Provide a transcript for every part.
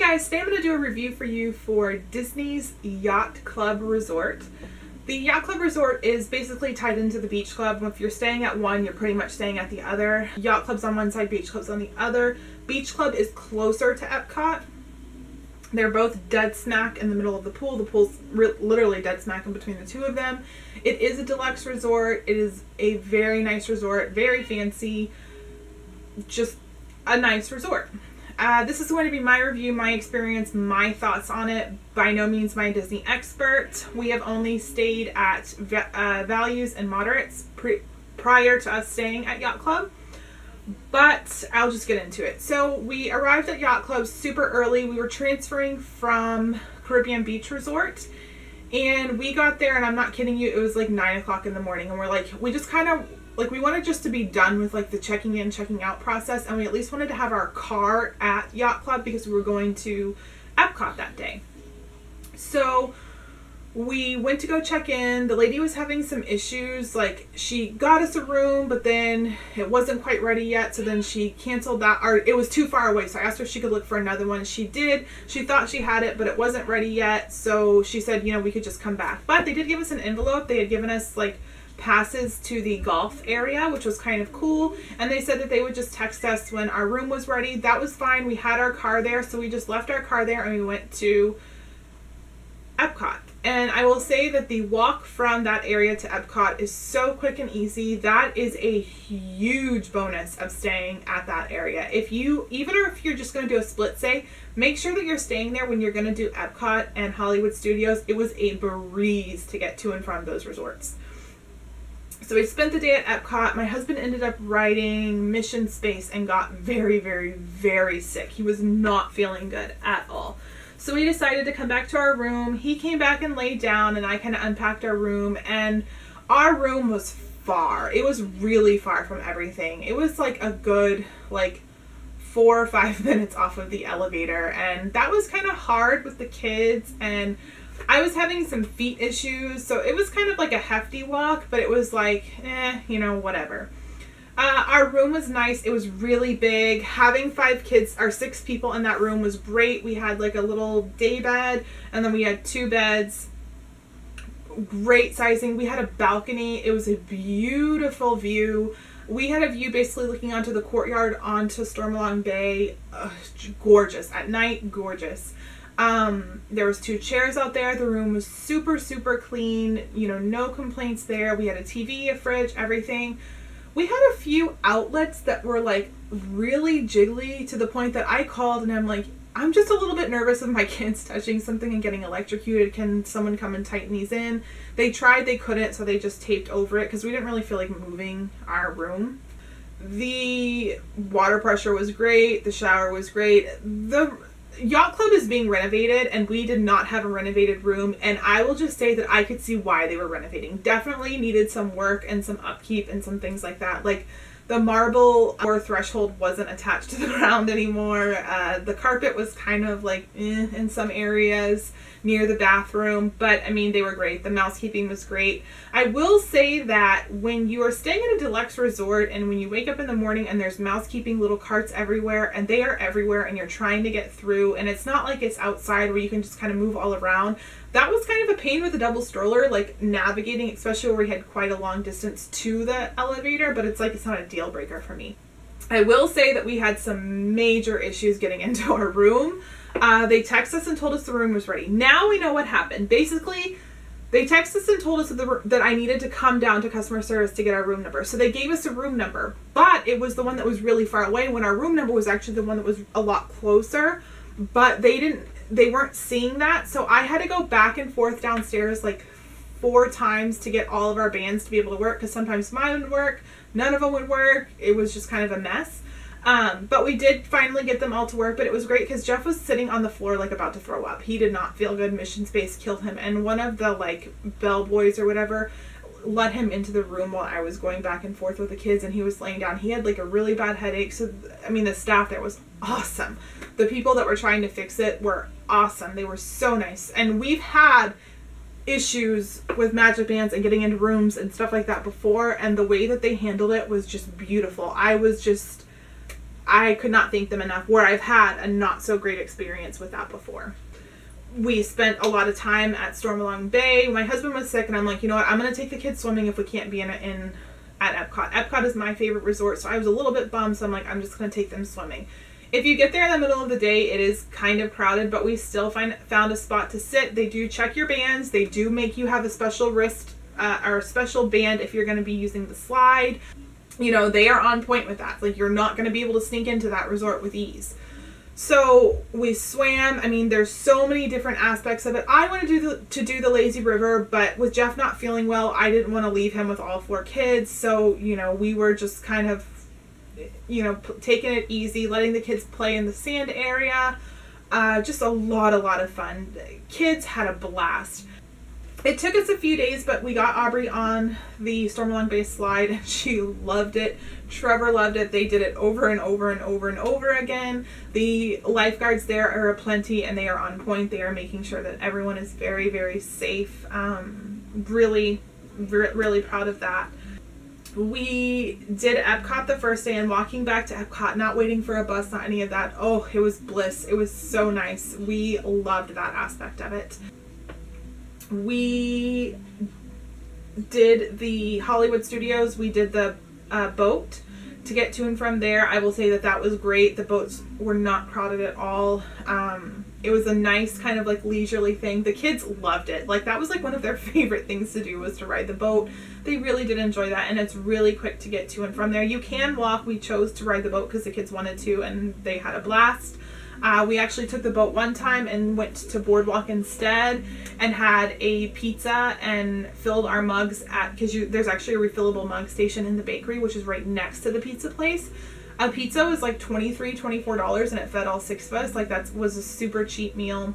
guys, today I'm going to do a review for you for Disney's Yacht Club Resort. The Yacht Club Resort is basically tied into the beach club. If you're staying at one, you're pretty much staying at the other. Yacht Club's on one side, beach club's on the other. Beach club is closer to Epcot. They're both dead smack in the middle of the pool. The pool's literally dead smack in between the two of them. It is a deluxe resort. It is a very nice resort, very fancy, just a nice resort. This is going to be my review, my experience, my thoughts on it. By no means my Disney expert. We have only stayed at values and moderates prior to us staying at Yacht Club, but I'll just get into it. So we arrived at Yacht Club super early. We were transferring from Caribbean Beach Resort, and we got there, and I'm not kidding you, it was like 9 o'clock in the morning, and we're like, we just kind of like, we wanted just to be done with like the checking in, checking out process, and we at least wanted to have our car at Yacht Club because we were going to Epcot that day. So we went to go check in. The lady was having some issues. Like, she got us a room, but then it wasn't quite ready yet, so then she canceled that, or it was too far away, so I asked her if she could look for another one. She did. She thought she had it, but it wasn't ready yet, so she said, you know, we could just come back. But they did give us an envelope. They had given us like passes to the golf area, which was kind of cool, and they said that they would just text us when our room was ready. That was fine. We had our car there, so we just left our car there and we went to Epcot. And I will say that the walk from that area to Epcot is so quick and easy. That is a huge bonus of staying at that area. If you, even if you're just going to do a split stay, make sure that you're staying there when you're going to do Epcot and Hollywood Studios. It was a breeze to get to and from those resorts. So we spent the day at Epcot. My husband ended up riding Mission Space and got very, very, very sick. He was not feeling good at all. So we decided to come back to our room. He came back and laid down, and I kind of unpacked our room, and our room was far. It was really far from everything. It was like a good, like 4 or 5 minutes off of the elevator, and that was kind of hard with the kids, and I was having some feet issues, so it was kind of like a hefty walk, but it was like, you know, whatever. Our room was nice. It was really big. Having 5 kids or 6 people in that room was great. We had like a little day bed, and then we had 2 beds. Great sizing. We had a balcony. It was a beautiful view. We had a view basically looking onto the courtyard onto Stormalong Bay. Gorgeous. At night, gorgeous. There was 2 chairs out there. The room was super, super clean. You know, no complaints there. We had a TV, a fridge, everything. We had a few outlets that were like really jiggly to the point that I called and I'm like, I'm just a little bit nervous of my kids touching something and getting electrocuted. Can someone come and tighten these in? They tried, they couldn't, so they just taped over it because we didn't really feel like moving our room. The water pressure was great. The shower was great. The Yacht Club is being renovated, and we did not have a renovated room, and I will just say that I could see why they were renovating. Definitely needed some work and some upkeep and some things like that. Like, the marble door threshold wasn't attached to the ground anymore. The carpet was kind of like in some areas near the bathroom, but I mean, they were great. The mousekeeping was great. I will say that when you are staying at a deluxe resort and when you wake up in the morning and there's mousekeeping little carts everywhere, and they are everywhere, and you're trying to get through, and it's not like it's outside where you can just kind of move all around. That was kind of a pain with a double stroller, like navigating, especially where we had quite a long distance to the elevator, but it's like, it's not a deal breaker for me. I will say that we had some major issues getting into our room. They texted us and told us the room was ready. Now we know what happened. Basically, they texted us and told us that I needed to come down to customer service to get our room number. So they gave us a room number, but it was the one that was really far away when our room number was actually the one that was a lot closer, but they weren't seeing that. So I had to go back and forth downstairs like 4 times to get all of our bands to be able to work, because sometimes mine would work, none of them would work. It was just kind of a mess. But we did finally get them all to work, but it was great because Jeff was sitting on the floor like about to throw up. He did not feel good. Mission Space killed him, and one of the like bellboys or whatever let him into the room while I was going back and forth with the kids, and he was laying down. He had like a really bad headache. So I mean, the staff there was awesome. The people that were trying to fix it were awesome. They were so nice. And we've had issues with magic bands and getting into rooms and stuff like that before, and the way that they handled it was just beautiful. I I could not thank them enough, where I've had a not so great experience with that before. We spent a lot of time at Stormalong Bay. My husband was sick, and I'm like, you know what, I'm going to take the kids swimming if we can't be at Epcot. Epcot is my favorite resort, so I was a little bit bummed, so I'm like, I'm just going to take them swimming. If you get there in the middle of the day, it is kind of crowded, but we still found a spot to sit. They do check your bands. They do make you have a special wrist or a special band if you're going to be using the slide. You know, they are on point with that. Like, you're not going to be able to sneak into that resort with ease. So we swam. I mean, there's so many different aspects of it. I wanted to do the lazy river, but with Jeff not feeling well, I didn't want to leave him with all 4 kids. So, you know, we were just kind of, you know, taking it easy, letting the kids play in the sand area. Just a lot of fun. Kids had a blast. It took us a few days, but we got Aubrey on the Stormalong Bay slide, and she loved it. Trevor loved it. They did it over and over and over and over again. The lifeguards there are aplenty, and they are on point. They are making sure that everyone is very, very safe. Really proud of that. We did Epcot the first day, and walking back to Epcot, not waiting for a bus, not any of that. Oh, it was bliss. It was so nice. We loved that aspect of it. We did the Hollywood Studios. We did the boat to get to and from there. I will say that that was great. The boats were not crowded at all. It was a nice kind of like leisurely thing. The kids loved it. Like, that was like one of their favorite things to do, was to ride the boat. They really did enjoy that, and it's really quick to get to and from there. You can walk. We chose to ride the boat because the kids wanted to, and they had a blast. We actually took the boat one time and went to Boardwalk instead and had a pizza and filled our mugs because there's actually a refillable mug station in the bakery, which is right next to the pizza place. A pizza was like $24 and it fed all 6 of us. Like, that was a super cheap meal.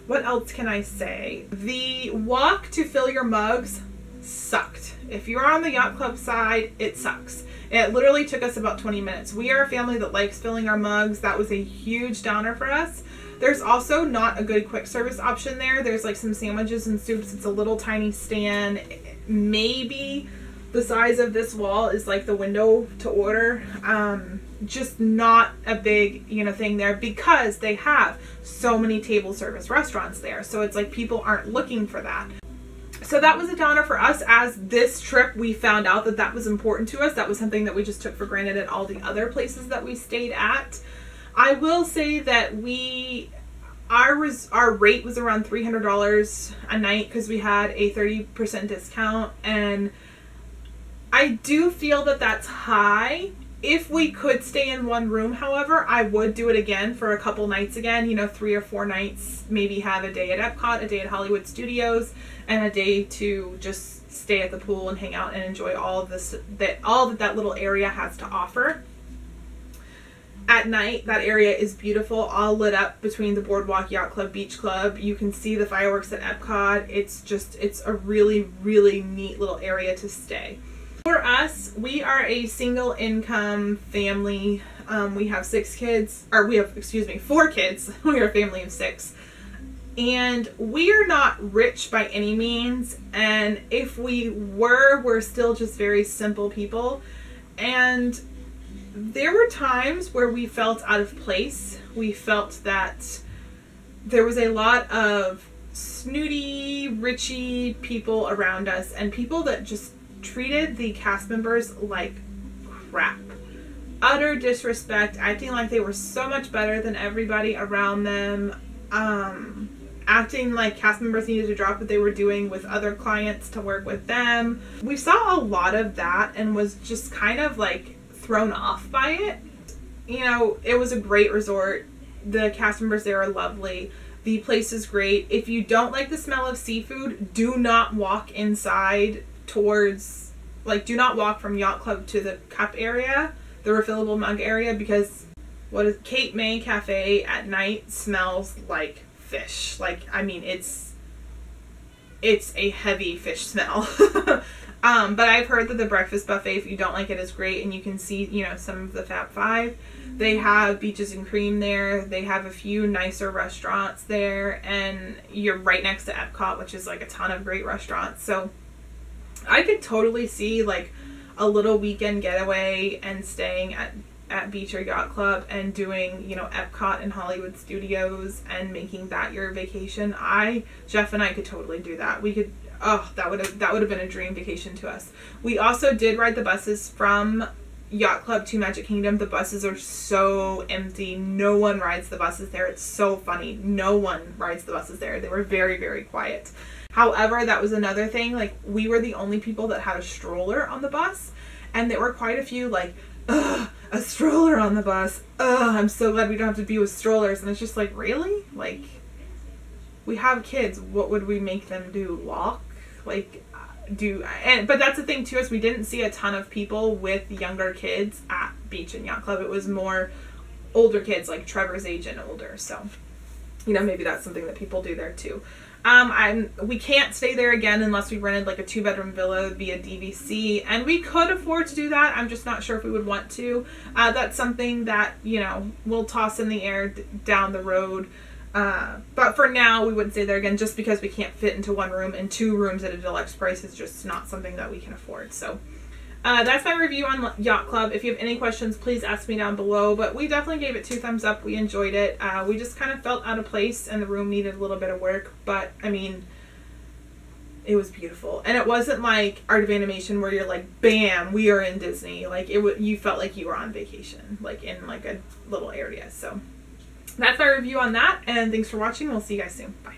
What else can I say? The walk to fill your mugs sucked. If you're on the yacht club side, it sucks. It literally took us about 20 minutes. We are a family that likes filling our mugs. That was a huge downer for us. There's also not a good quick service option there. There's like some sandwiches and soups. It's a little tiny stand. Maybe the size of this wall is like the window to order. Just not a big, you know, thing there, because they have so many table service restaurants there. So it's like people aren't looking for that. So that was a downer for us. As this trip, we found out that that was important to us. That was something that we just took for granted at all the other places that we stayed at. I will say that our rate was around $300 a night because we had a 30% discount, and I do feel that that's high. If we could stay in one room, however, I would do it again for a couple nights again, you know, 3 or 4 nights, maybe have a day at Epcot, a day at Hollywood Studios, and a day to just stay at the pool and hang out and enjoy all of this, all that little area has to offer. At night, that area is beautiful, all lit up between the Boardwalk, Yacht Club, Beach Club. You can see the fireworks at Epcot. It's a really, really neat little area to stay. For us, we are a single income family. We have 6 kids, or we have, 4 kids. We are a family of 6. And we are not rich by any means. And if we were, we're still just very simple people. And there were times where we felt out of place. We felt that there was a lot of snooty, richy people around us, and people that just treated the cast members like crap. Utter disrespect, acting like they were so much better than everybody around them, acting like cast members needed to drop what they were doing with other clients to work with them. We saw a lot of that and was just kind of like thrown off by it. You know, it was a great resort. The cast members there are lovely. The place is great. If you don't like the smell of seafood, do not walk inside towards, like, do not walk from Yacht Club to the cup area, the refillable mug area, because Cape May Cafe at night smells like fish. Like, I mean, it's a heavy fish smell. But I've heard that the breakfast buffet, if you don't like it, is great, and you can see, you know, some of the Fab Five. They have Beaches and Cream there. They have a few nicer restaurants there, and you're right next to Epcot, which is like a ton of great restaurants. So I could totally see like a little weekend getaway and staying at at Beach or Yacht Club and doing, you know, Epcot and Hollywood Studios and making that your vacation, Jeff and I could totally do that. We could, oh, that would have been a dream vacation to us. We also did ride the buses from Yacht Club to Magic Kingdom. The buses are so empty. No one rides the buses there. It's so funny. No one rides the buses there. They were very, very quiet. However, that was another thing. Like, we were the only people that had a stroller on the bus, and there were quite a few like, ugh, a stroller on the bus. Ugh, I'm so glad we don't have to be with strollers. And it's just like, really? Like, we have kids. What would we make them do? Walk? Like, but that's the thing too, is we didn't see a ton of people with younger kids at Beach and Yacht Club. It was more older kids, like Trevor's age and older. So, you know, maybe that's something that people do there too. We can't stay there again unless we rented like a 2-bedroom villa via DVC, and we could afford to do that. I'm just not sure if we would want to. That's something that, you know, we'll toss in the air down the road. But for now, we wouldn't stay there again, just because we can't fit into one room, and 2 rooms at a deluxe price is just not something that we can afford. So that's my review on Yacht Club. If you have any questions, please ask me down below, but we definitely gave it 2 thumbs up. We enjoyed it. We just kind of felt out of place, and the room needed a little bit of work, but I mean, it was beautiful. And it wasn't like Art of Animation where you're like, bam, we are in Disney. Like, you felt like you were on vacation, like in like a little area. So that's my review on that, and thanks for watching. We'll see you guys soon. Bye.